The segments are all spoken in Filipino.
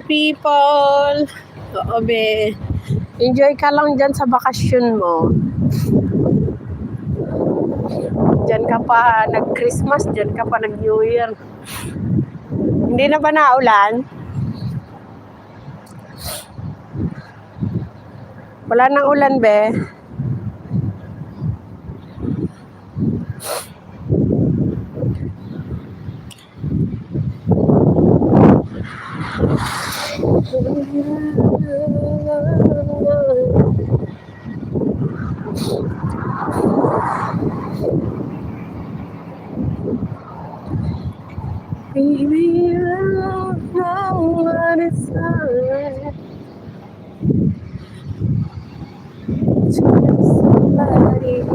people. Oo, be. Enjoy ka lang dyan sa bakasyon mo. Dyan ka pa nag-Christmas, dyan ka pa nag-New Year. Hindi na ba naulan? Wala nang ulan, be. Baby, I don't know what it's like to love somebody.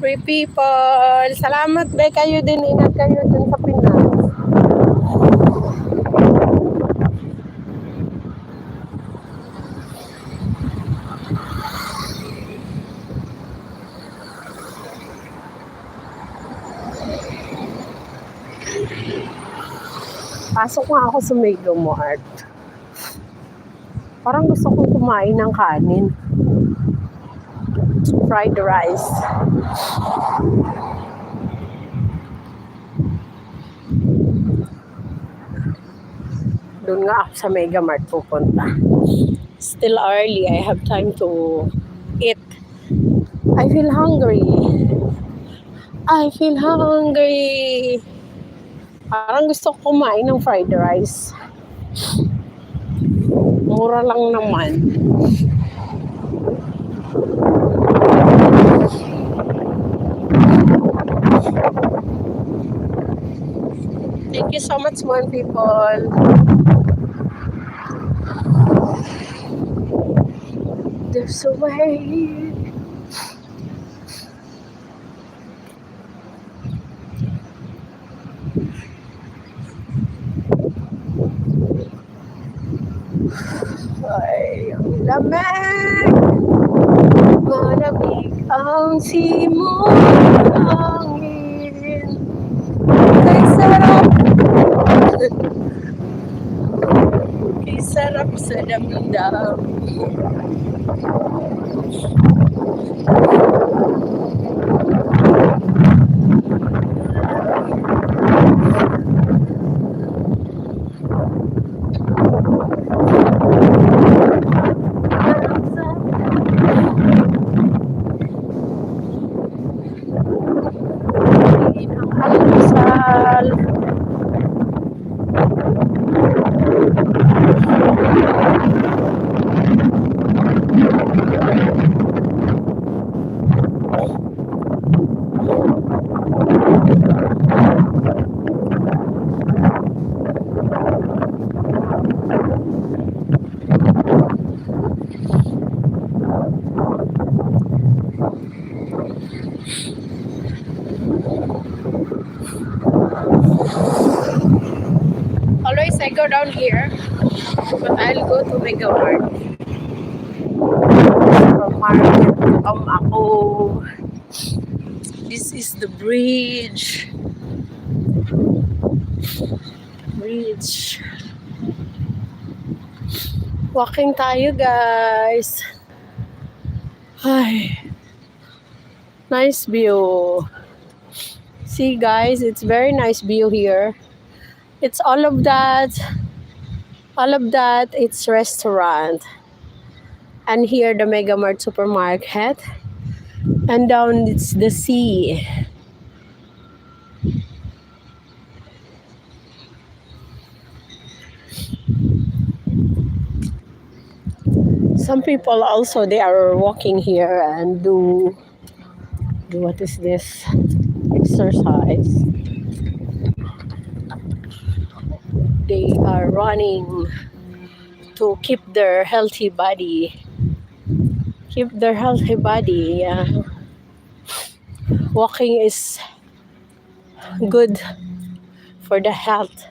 Free people. Salamat, be. Kayo din. Ingat kayo dun sa Pinas. Pasok nga ako sa Mega Mart. Parang gusto kong kumain ng kanin. Fried rice. Doon nga ako sa Mega Mart pupunta. Still early. I have time to eat. I feel hungry. I feel hungry. Parang gusto ko kumain ng fried rice. Mura lang naman. Thank you so much, one people. There's a way. Ay, ang lamig. Malamig ang simulangin. Kay sarap. Kay sarap sa damdam. Almusal. Always I go down here, but I'll go to Mega Mart. From market, ako. This is the bridge. Walking tayo, guys. Ay, nice view. See, guys, it's very nice view here. It's all of that, it's restaurant. And here the Mega Mart supermarket. And down it's the sea. Some people also, they are walking here and do what is this? Exercise. They are running to keep their healthy body. Yeah. Walking is good for the health.